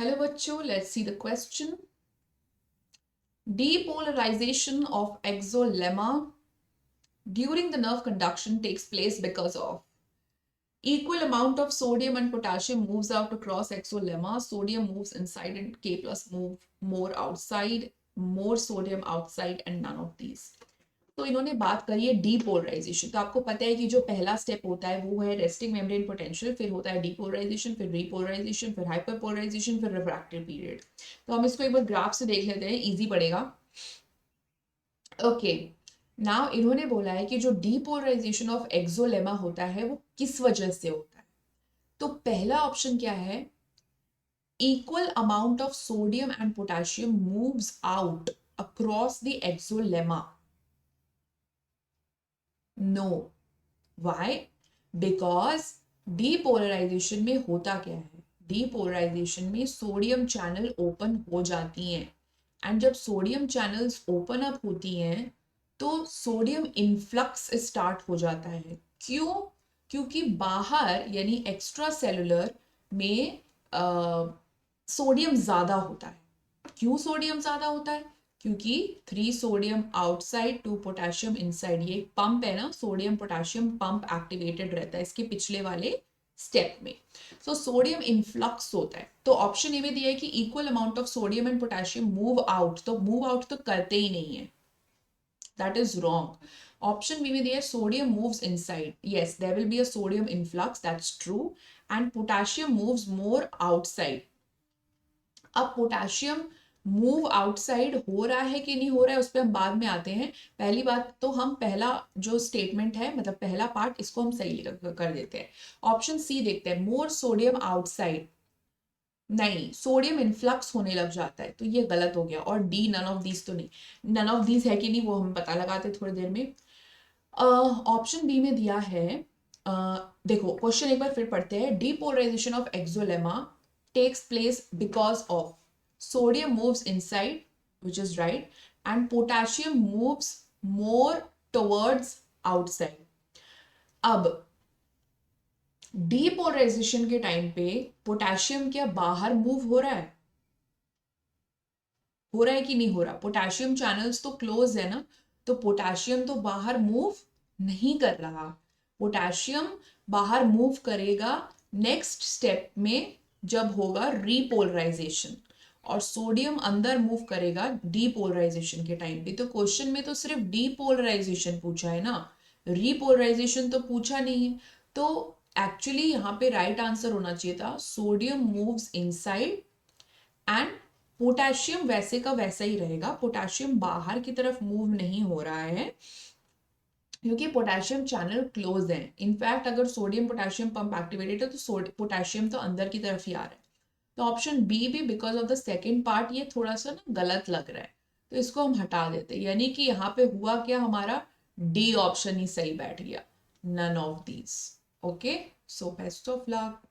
Hello बच्चों, let's see the question. Depolarization of exolemma during the nerve conduction takes place because of equal amount of sodium and potassium moves out across exolemma. Sodium moves inside and K plus move more outside, more sodium outside and none of these. तो इन्होंने बात करी है depolarisation. तो आपको पता है कि जो पहला स्टेप होता है वो है रेस्टिंग मेम्ब्रेन पोटेंशियल, फिर होता है डीपोलराइजेशन, फिर रीपोलराइजेशन, फिर हाइपरपोलराइजेशन, फिर रिफ्रैक्टिव पीरियड। तो हम इसको एक बार ग्राफ से देख लेते हैं, इजी पड़ेगा। ओके, नाउ इन्होंने बोला है कि जो डीपोलराइजेशन ऑफ एक्सोलेमा होता है वो किस वजह से होता है। तो पहला ऑप्शन क्या है, equal amount of sodium and potassium moves out across the exolemma. No. Why? Because depolarization में होता क्या है, depolarization में सोडियम चैनल ओपन हो जाती हैं एंड जब सोडियम चैनल्स ओपन अप होती हैं तो सोडियम इनफ्लक्स स्टार्ट हो जाता है। क्यों? क्योंकि बाहर यानी एक्स्ट्रा सेलुलर में सोडियम ज्यादा होता है। क्यों सोडियम ज्यादा होता है? क्योंकि 3 सोडियम आउटसाइड 2 पोटेशियम इनसाइड, ये पंप है ना, सोडियम पोटेशियम पंप एक्टिवेटेड रहता है इसके पिछले वाले स्टेप में। सो सोडियम इनफ्लक्स होता है। तो ऑप्शन ए में दिया है कि equal amount of sodium and potassium move out, तो मूव आउट तो करते ही नहीं है, that is wrong. Option B में दिया है sodium moves inside, yes there will be a sodium influx, that's true, and potassium moves more outside. अब पोटेशियम मूव आउटसाइड हो रहा है कि नहीं हो रहा है उस पर हम बाद में आते हैं। पहली बात तो हम पहला जो स्टेटमेंट है, मतलब पहला पार्ट, इसको हम सही कर देते हैं। ऑप्शन सी देखते हैं, मोर सोडियम आउटसाइड। नहीं, सोडियम इनफ्लक्स होने लग जाता है, तो ये गलत हो गया। और डी नन ऑफ दीज तो नहीं, नन ऑफ दीज है कि नहीं वो हम पता लगाते थोड़ी देर में। ऑप्शन बी में दिया है, देखो क्वेश्चन एक बार फिर पढ़ते हैं। Depolarisation of axolemma takes place because of sodium moves inside, which is right, and potassium moves more towards outside. अब डीपोलराइजेशन के टाइम पे पोटेशियम क्या बाहर मूव हो रहा है? हो रहा है कि नहीं हो रहा? पोटेशियम चैनल्स तो क्लोज है ना, तो पोटेशियम तो बाहर मूव नहीं कर रहा। पोटेशियम बाहर मूव करेगा नेक्स्ट स्टेप में जब होगा रीपोलराइजेशन, और सोडियम अंदर मूव करेगा डीपोलराइजेशन के टाइम पे। तो क्वेश्चन में तो सिर्फ डीपोलराइजेशन पूछा है ना, रीपोलराइजेशन तो पूछा नहीं है। तो एक्चुअली यहाँ पे राइट आंसर होना चाहिए था sodium moves inside and potassium वैसे का वैसा ही रहेगा। पोटेशियम बाहर की तरफ मूव नहीं हो रहा है क्योंकि पोटेशियम चैनल क्लोज है। इनफैक्ट अगर सोडियम पोटेशियम पंप एक्टिवेटेड है तो पोटेशियम तो अंदर की तरफ ही आ रहा है। तो ऑप्शन बी भी because of the second part ये थोड़ा सा ना गलत लग रहा है, तो इसको हम हटा देते हैं। यानी कि यहाँ पे हुआ क्या, हमारा डी ऑप्शन ही सही बैठ गया, none of these. Okay, so best of luck.